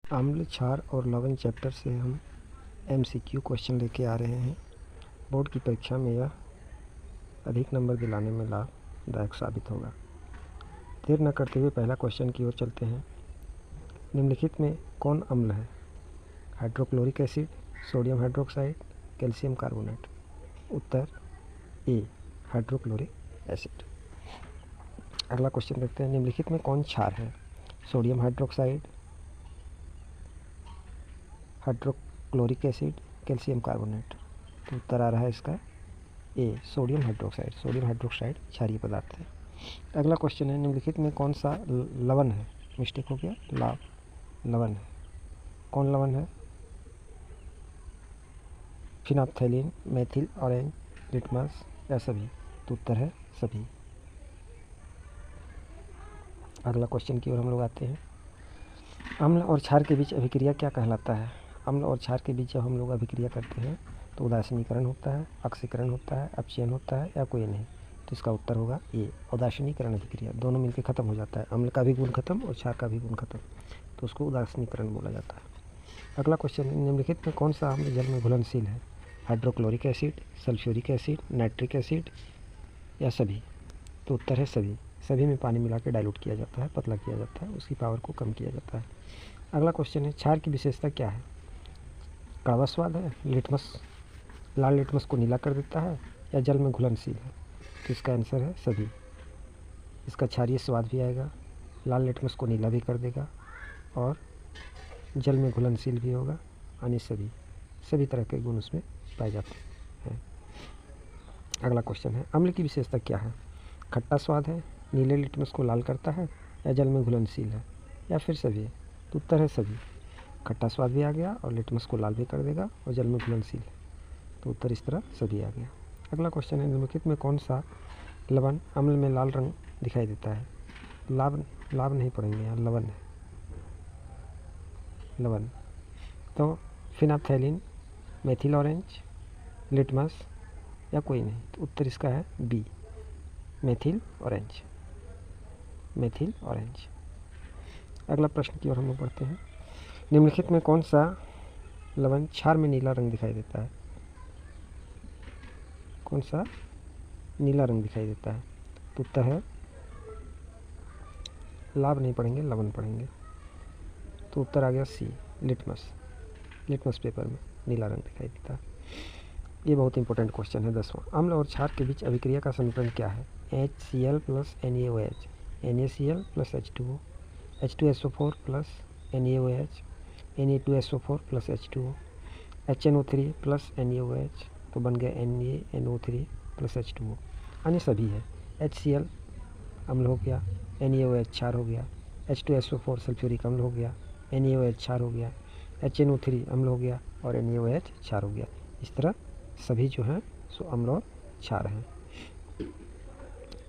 अम्ल, क्षार और लवण चैप्टर से हम MCQ क्वेश्चन लेके आ रहे हैं। बोर्ड की परीक्षा में यह अधिक नंबर दिलाने में लाभदायक साबित होगा। देर न करते हुए पहला क्वेश्चन की ओर चलते हैं। निम्नलिखित में कौन अम्ल है? Hydrochloric acid, sodium hydroxide, calcium carbonate. उत्तर ए, हाइड्रोक्लोरिक एसिड। अगला क्वेश्चन देखते हैं। निम्नलिखित में कौन क्षार है? Sodium hydroxide, hydrochloric acid, calcium carbonate. तो उत्तर आ रहा है इसका A, sodium hydroxide. Sodium hydroxide क्षारीय पदार्थ है। अगला क्वेश्चन है। निम्नलिखित में कौन सा लवण है? मिस्टेक हो गया, लवण है। कौन लवण है? फिनाप्थैलीन, मेथिल ऑरेंज, लिटमस या सभी। तो उत्तर है सभी। अगला क्वेश्चन की ओर हम लोग आते हैं। अम्ल और क्षार के बीच अभिक्रिया क्या कहलाता है? अम्ल और क्षार के बीच जब हम लोग अभिक्रिया करते हैं तो उदासीनीकरण होता है, ऑक्सीकरण होता है, अपचयन होता है या कोई नहीं। तो इसका उत्तर होगा ए, उदासीनीकरण अभिक्रिया। दोनों मिलकर ख़त्म हो जाता है, अम्ल का भी गुण खत्म और क्षार का भी गुण खत्म, तो उसको उदासीनीकरण बोला जाता है। अगला क्वेश्चन है। निम्नलिखित में कौन सा अम्ल जल में घुलनशील है? Hydrochloric acid, sulphuric acid, nitric acid या सभी। तो उत्तर है सभी। सभी में पानी मिला के डाइल्यूट किया जाता है, पतला किया जाता है, उसकी पावर को कम किया जाता है। अगला क्वेश्चन है। क्षार की विशेषता क्या है? कड़वा स्वाद है, लिटमस, लाल लिटमस को नीला कर देता है या जल में घुलनशील है। तो इसका आंसर है सभी। इसका क्षारीय स्वाद भी आएगा, लाल लिटमस को नीला भी कर देगा और जल में घुलनशील भी होगा, यानी सभी तरह के गुण उसमें पाए जाते हैं। अगला क्वेश्चन है। अम्ल की विशेषता क्या है? खट्टा स्वाद है, नीले लिटमस को लाल करता है या जल में घुलनशील है या फिर सभी। तो उत्तर है सभी। खट्टा स्वाद भी आ गया और लिटमस को लाल भी कर देगा और जल में घुलनशील है, तो उत्तर इस तरह सभी आ गया। अगला क्वेश्चन है। निम्नलिखित में कौन सा लवण अम्ल में लाल रंग दिखाई देता है? लाभ नहीं पढ़ेंगे, यहाँ लवण है, लवण। तो फिनाप्थैलीन, मेथिल ऑरेंज, लिटमस या कोई नहीं। तो उत्तर इसका है B, methyl orange, methyl orange. अगला प्रश्न की ओर हम लोग बढ़ते हैं। निम्नलिखित में कौन सा लवण क्षार में नीला रंग दिखाई देता है? कौन सा नीला रंग दिखाई देता है? तो उत्तर है, लाभ नहीं पढ़ेंगे, लवण पढ़ेंगे। तो उत्तर आ गया सी, लिटमस। लिटमस पेपर में नीला रंग दिखाई देता है। ये बहुत इंपॉर्टेंट क्वेश्चन है। 10वां। अम्ल और क्षार के बीच अभिक्रिया का समीकरण क्या है? HCl plus NaOH, NaCl plus H2O, H2SO4 plus NaOH, Na2SO4 plus H2O, HNO3 plus NaOH। तो बन गया NaNO3 प्लस H2O, यानी सभी है। HCl अम्ल हो गया, NaOH क्षार हो गया, H2SO4 सल्फ्यूरिक अम्ल हो गया, NaOH क्षार हो गया, HNO3 अम्ल हो गया और NaOH क्षार हो गया। इस तरह सभी जो हैं सो अम्ल और क्षार हैं।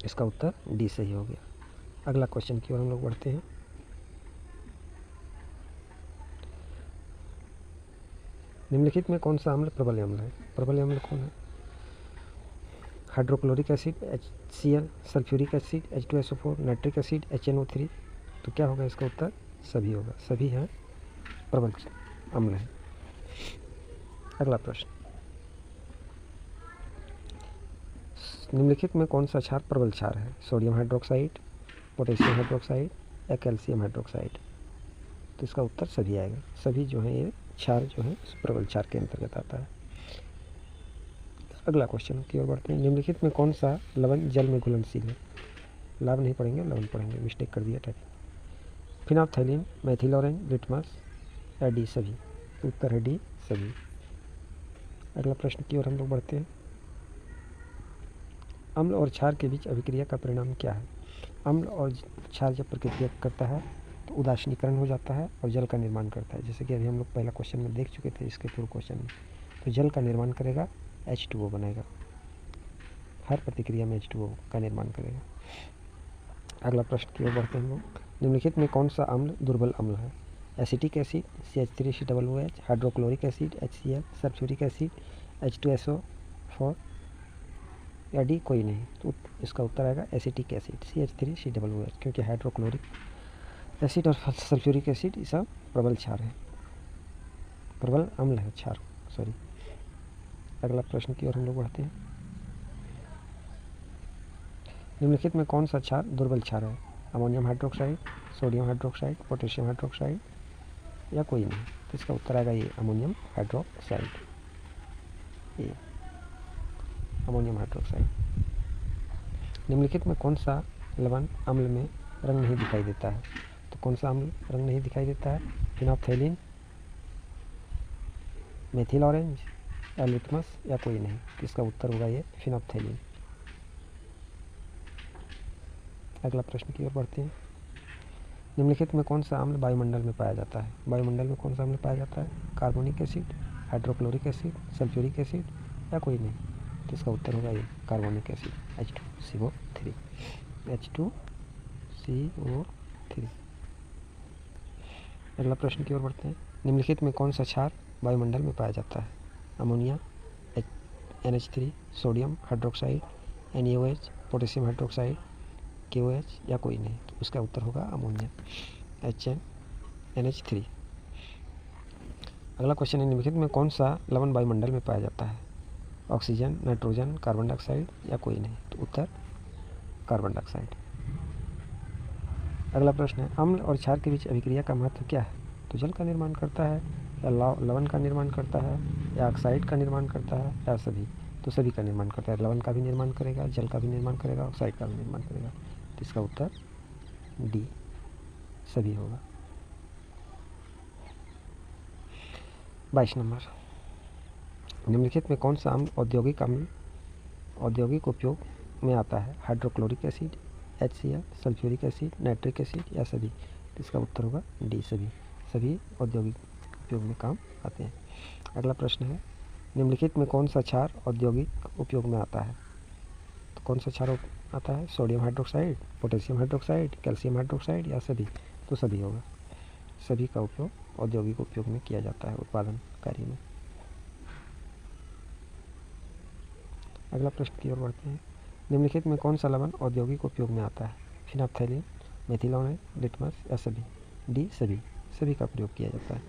इसका उत्तर डी सही हो गया। अगला क्वेश्चन की ओर हम लोग बढ़ते हैं। निम्नलिखित में कौन सा अम्ल प्रबल अम्ल है? प्रबल अम्ल कौन है? Hydrochloric acid, HCl, sulphuric acid, H2SO4, nitric acid, HNO3। तो क्या होगा इसका उत्तर? सभी होगा। सभी हैं प्रबल अम्ल है। अगला प्रश्न। निम्नलिखित में कौन सा क्षार प्रबल क्षार है? सोडियम हाइड्रोक्साइड, पोटेशियम हाइड्रोक्साइड या कैल्शियम हाइड्रोक्साइड। तो इसका उत्तर सभी आएगा। सभी जो है ये क्षार जो है प्रबल क्षार के अंतर्गत आता है। अगला क्वेश्चन की ओर बढ़ते हैं। निम्नलिखित में कौन सा लवण जल में घुलनशील है? लाभ नहीं पढ़ेंगे, लवण पढ़ेंगे, मिस्टेक कर दिया टाइप। फिनाप्थैलीन, मेथिल ऑरेंज, लिटमस या डी सभी। तो उत्तर है डी सभी। अगला प्रश्न की ओर हम लोग बढ़ते हैं। अम्ल और क्षार के बीच अभिक्रिया का परिणाम क्या है? अम्ल और क्षार जब प्रतिक्रिया करता है तो उदासीनीकरण हो जाता है और जल का निर्माण करता है। जैसे कि अभी हम लोग पहला क्वेश्चन में देख चुके थे, इसके पूर्व क्वेश्चन में। तो जल का निर्माण करेगा, H2O बनेगा। हर प्रतिक्रिया में H2O का निर्माण करेगा। अगला प्रश्न की ओर बढ़ते हैं हम लोग। निम्नलिखित में कौन सा अम्ल दुर्बल अम्ल है? Acetic acid, CH3COOH, hydrochloric acid, HCl, sulphuric acid, H2SO4 या डी कोई नहीं। तो इसका उत्तर आएगा एसिटिक एसिड, CH3COOH, क्योंकि हाइड्रोक्लोरिक एसिड और सल्फ्यूरिक एसिड ये सब प्रबल क्षार है, प्रबल अम्ल है क्षार, सॉरी। अगला प्रश्न की ओर हम लोग बढ़ते हैं। निम्नलिखित में कौन सा क्षार दुर्बल क्षार है? Ammonium hydroxide, sodium hydroxide, potassium hydroxide या कोई नहीं? तो इसका उत्तर आएगा ये अमोनियम हाइड्रोक्साइड, ये अमोनियम हाइड्रोक्साइड। निम्नलिखित में कौन सा लवण अम्ल में रंग नहीं दिखाई देता है? तो कौन सा अम्ल रंग नहीं दिखाई देता है? फिनोप्थेलिन, मेथिल ऑरेंज या लिटमस या कोई नहीं? तो इसका उत्तर होगा ये फिनोप्थेलिन। अगला प्रश्न की ओर बढ़ते हैं। निम्नलिखित में कौन सा अम्ल वायुमंडल में पाया जाता है? वायुमंडल में कौन सा अम्ल पाया जाता है? Carbonic acid, hydrochloric acid, sulphuric acid या कोई नहीं? तो इसका उत्तर होगा ये कार्बोनिक एसिड, H2CO3, H2CO3। अगला प्रश्न की ओर बढ़ते हैं। निम्नलिखित में कौन सा क्षार वायुमंडल में पाया जाता है? Ammonia, NH3, sodium hydroxide, NaOH, potassium hydroxide, KOH या कोई नहीं? तो उसका उत्तर होगा अमोनिया, NH3। अगला क्वेश्चन है, निम्नलिखित में कौन सा लवण वायुमंडल में पाया जाता है? ऑक्सीजन, नाइट्रोजन, कार्बन डाइऑक्साइड या कोई नहीं? तो उत्तर कार्बन डाइऑक्साइड। अगला प्रश्न है, अम्ल और क्षार के बीच अभिक्रिया का महत्व क्या है? तो जल का निर्माण करता है या लवण का निर्माण करता है या ऑक्साइड का निर्माण करता है या सभी? तो सभी का निर्माण करता है, लवण का भी निर्माण करेगा, जल का भी निर्माण करेगा, ऑक्साइड का भी निर्माण करेगा। तो इसका उत्तर डी सभी होगा। 22 नंबर, निम्नलिखित में कौन सा अम्ल औद्योगिक उपयोग में आता है? Hydrochloric acid, HCl, sulphuric acid, nitric acid या सभी? तो इसका उत्तर होगा डी सभी औद्योगिक उपयोग में काम आते हैं। अगला प्रश्न है, निम्नलिखित में कौन सा क्षार औद्योगिक उपयोग में आता है? तो कौन सा क्षार आता है? Sodium hydroxide, potassium hydroxide, calcium hydroxide या सभी? तो सभी होगा, सभी का उपयोग औद्योगिक उपयोग में किया जाता है उत्पादन कार्य में। अगला प्रश्न की ओर बढ़ते हैं। निम्नलिखित में कौन सा लवण औद्योगिक उपयोग में आता है? फिनोप्थेलिन, मेथिल ऑरेंज, लिटमस या सभी? डी सभी का प्रयोग किया जाता है।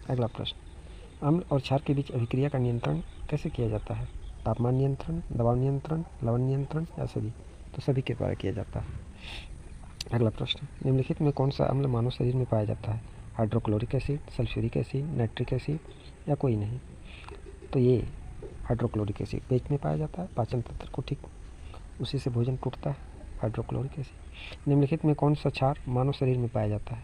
अगला प्रश्न, अम्ल और क्षार के बीच अभिक्रिया का नियंत्रण कैसे किया जाता है? तापमान नियंत्रण, दबाव नियंत्रण, लवण नियंत्रण या सभी? तो सभी के द्वारा किया जाता है। अगला प्रश्न, निम्नलिखित में कौन सा अम्ल मानव शरीर में पाया जाता है? Hydrochloric acid, sulphuric acid, nitric acid या कोई नहीं? तो ये हाइड्रोक्लोरिक एसिड पेट में पाया जाता है, पाचन तंत्र को ठीक उसी से भोजन टूटता है, हाइड्रोक्लोरिक एसिड। निम्नलिखित में कौन सा क्षार मानव शरीर में पाया जाता है?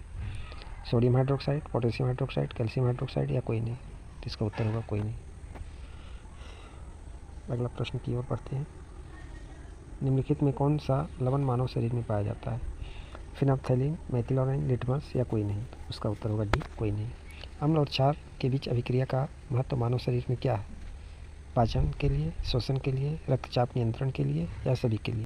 Sodium hydroxide, potassium hydroxide, calcium hydroxide या कोई नहीं? तो इसका उत्तर होगा कोई नहीं। अगला प्रश्न की ओर बढ़ते हैं। निम्नलिखित में कौन सा लवण मानव शरीर में पाया जाता है? फिनोप्थेलिन, मेथिल ऑरेंज, लिटमस या कोई नहीं? तो उसका उत्तर होगा डी कोई नहीं। अम्ल और क्षार के बीच अभिक्रिया का महत्व मानव शरीर में क्या है? पाचन के लिए, श्वसन के लिए, रक्तचाप नियंत्रण के लिए या सभी के लिए?